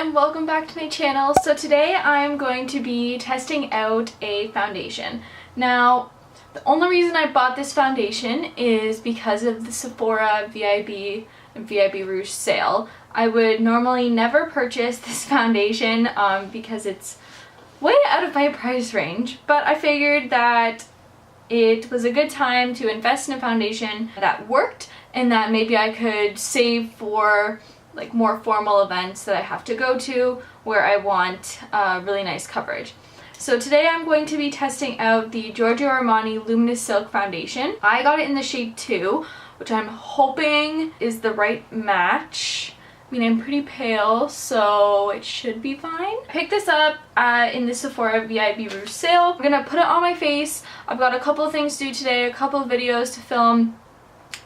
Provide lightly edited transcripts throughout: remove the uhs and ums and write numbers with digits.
and welcome back to my channel. So today I'm going to be testing out a foundation. Now, the only reason I bought this foundation is because of the Sephora VIB and VIB Rouge sale. I would normally never purchase this foundation because it's way out of my price range, but I figured that it was a good time to invest in a foundation that worked and that maybe I could save for like more formal events that I have to go to where I want really nice coverage. So today I'm going to be testing out the Giorgio Armani Luminous Silk Foundation. I got it in the shade 2, which I'm hoping is the right match. I mean, I'm pretty pale, so it should be fine. I picked this up in the Sephora VIB Rouge sale. I'm gonna put it on my face. I've got a couple of things to do today, a couple of videos to film,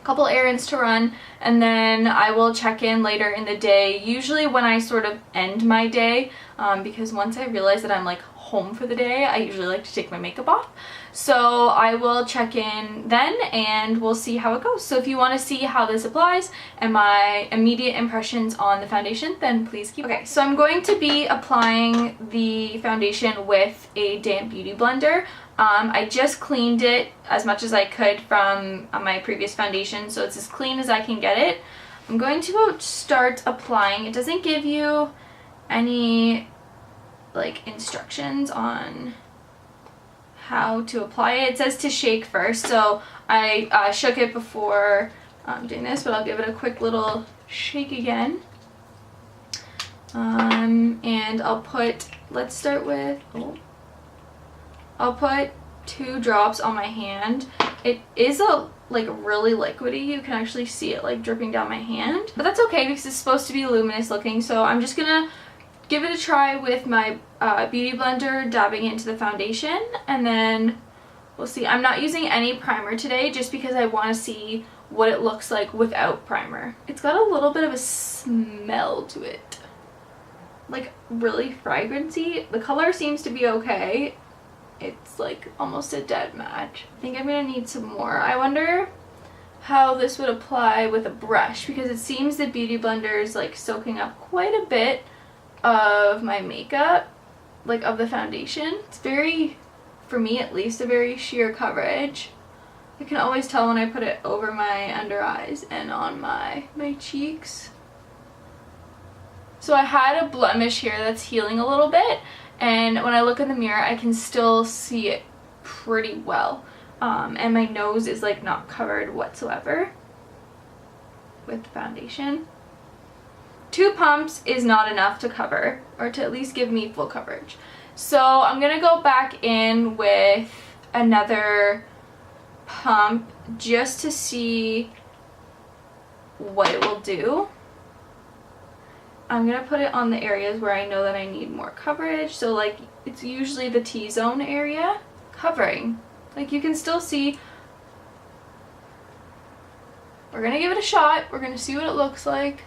couple errands to run, and then I will check in later in the day, usually when I sort of end my day, because once I realize that I'm like home for the day, I usually like to take my makeup off. So I will check in then and we'll see how it goes. So if you want to see how this applies and my immediate impressions on the foundation, then please keep. Okay, so I'm going to be applying the foundation with a damp beauty blender. I just cleaned it as much as I could from my previous foundation, so it's as clean as I can get it. I'm going to start applying. It doesn't give you any like instructions on how to apply it. It says to shake first, so I shook it before doing this, but I'll give it a quick little shake again. And I'll put, let's start with, I'll put 2 drops on my hand. It is like really liquidy. You can actually see it like dripping down my hand, but that's okay because it's supposed to be luminous looking. So I'm just gonna give it a try with my beauty blender, dabbing it into the foundation, and then we'll see. I'm not using any primer today just because I want to see what it looks like without primer. It's got a little bit of a smell to it, like really fragrancy. The color seems to be okay. It's like almost a dead match. I think I'm gonna need some more. I wonder how this would apply with a brush because it seems the beauty blender is like soaking up quite a bit of my makeup, like of the foundation. It's very, for me at least, a very sheer coverage. I can always tell when I put it over my under eyes and on my cheeks. So I had a blemish here that's healing a little bit, and when I look in the mirror I can still see it pretty well, and my nose is like not covered whatsoever with the foundation. 2 pumps is not enough to cover, or to at least give me full coverage. So I'm gonna go back in with another pump just to see what it will do. I'm gonna put it on the areas where I know that I need more coverage. So like it's usually the T-zone area. Covering. Like you can still see. We're gonna give it a shot. We're gonna see what it looks like.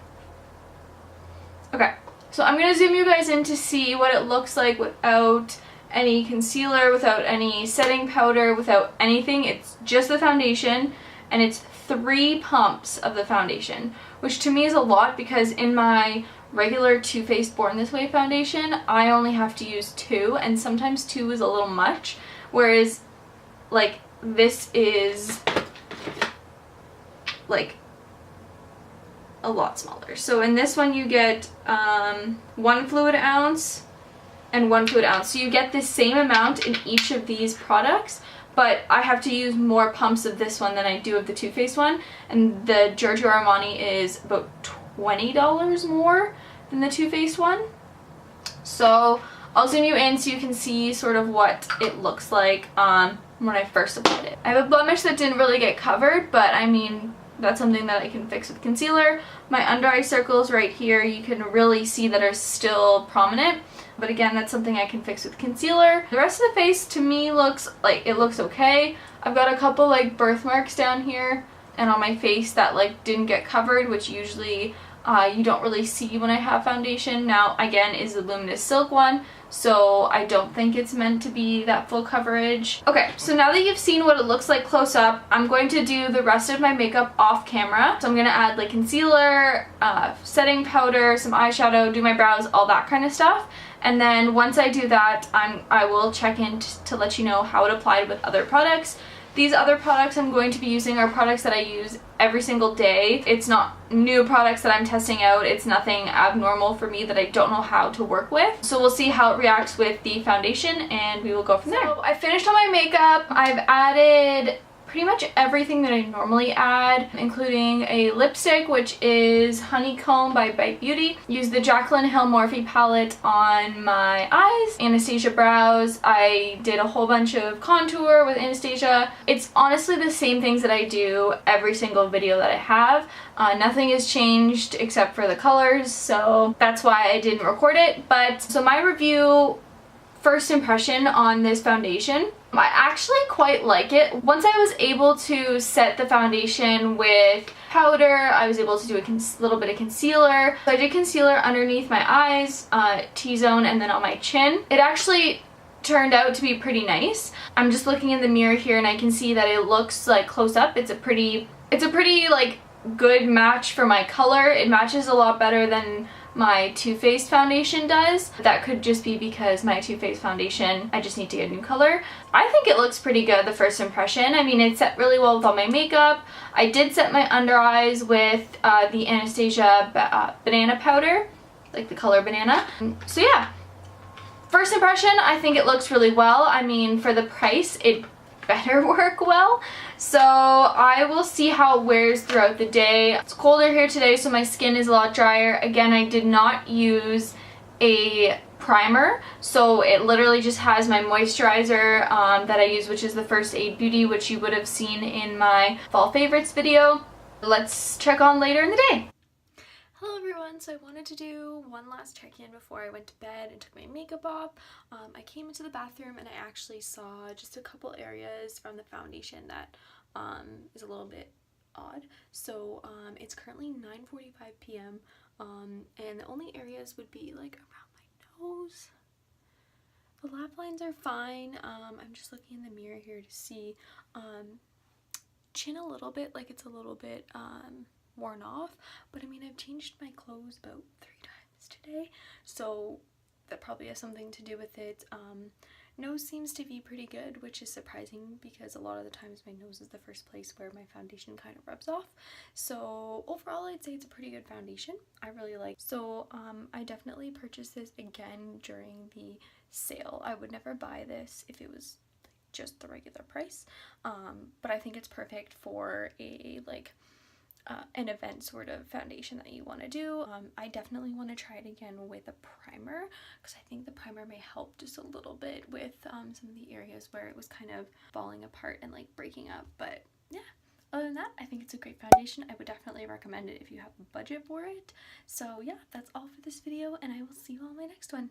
Okay, so I'm going to zoom you guys in to see what it looks like without any concealer, without any setting powder, without anything. It's just the foundation, and it's 3 pumps of the foundation, which to me is a lot because in my regular Too Faced Born This Way foundation, I only have to use 2, and sometimes 2 is a little much, whereas like this is like a lot smaller. So in this one you get 1 fluid ounce and 1 fluid ounce. So you get the same amount in each of these products, but I have to use more pumps of this one than I do of the Too Faced one. And the Giorgio Armani is about $20 more than the Too Faced one. So I'll zoom you in so you can see sort of what it looks like when I first applied it. I have a blemish that didn't really get covered, but I mean, that's something that I can fix with concealer. My under eye circles right here, you can really see that are still prominent. But again, that's something I can fix with concealer. The rest of the face to me looks like it looks okay. I've got a couple like birthmarks down here and on my face that like didn't get covered, which usually you don't really see when I have foundation. Now again is the Luminous Silk one, so I don't think it's meant to be that full coverage. Okay, so now that you've seen what it looks like close up, I'm going to do the rest of my makeup off camera. So I'm going to add like concealer, setting powder, some eyeshadow, do my brows, all that kind of stuff. And then once I do that, I will check in to let you know how it applied with other products. These other products I'm going to be using are products that I use every single day. It's not new products that I'm testing out. It's nothing abnormal for me that I don't know how to work with. So we'll see how it reacts with the foundation and we will go from there. So I finished all my makeup. I've added pretty much everything that I normally add, including a lipstick, which is Honeycomb by Bite Beauty. Use the Jaclyn Hill Morphe palette on my eyes. Anastasia brows. I did a whole bunch of contour with Anastasia. It's honestly the same things that I do every single video that I have. Nothing has changed except for the colors, so that's why I didn't record it. But so my review, first impression on this foundation, I actually quite like it. Once I was able to set the foundation with powder, I was able to do a little bit of concealer. So I did concealer underneath my eyes, T-zone, and then on my chin. It actually turned out to be pretty nice. I'm just looking in the mirror here and I can see that it looks like close up. It's a pretty like good match for my color. It matches a lot better than my Too Faced foundation does. That could just be because my Too Faced foundation, I just need to get a new color. I think it looks pretty good, the first impression. I mean, it set really well with all my makeup. I did set my under eyes with the Anastasia banana powder, like the color banana. So yeah, first impression, I think it looks really well. I mean, for the price, it better work well. So I will see how it wears throughout the day. It's colder here today, so my skin is a lot drier. Again, I did not use a primer, so it literally just has my moisturizer that I use, which is the First Aid Beauty, which you would have seen in my fall favorites video. Let's check on later in the day. Hello everyone, so I wanted to do one last check-in before I went to bed and took my makeup off. I came into the bathroom and I actually saw just a couple areas from the foundation that is a little bit odd. So it's currently 9:45 p.m. And the only areas would be like around my nose. The lap lines are fine. I'm just looking in the mirror here to see chin a little bit, like it's a little bit worn off, but I mean, I've changed my clothes about 3 times today, so that probably has something to do with it. Nose seems to be pretty good, which is surprising because a lot of the times my nose is the first place where my foundation kind of rubs off. So overall, I'd say it's a pretty good foundation. I really like it. So I definitely purchased this again during the sale. I would never buy this if it was just the regular price, but I think it's perfect for a an event sort of foundation that you want to do. I definitely want to try it again with a primer because I think the primer may help just a little bit with some of the areas where it was kind of falling apart and like breaking up. But yeah, other than that, I think it's a great foundation. I would definitely recommend it if you have a budget for it. So yeah, that's all for this video and I will see you on my next one.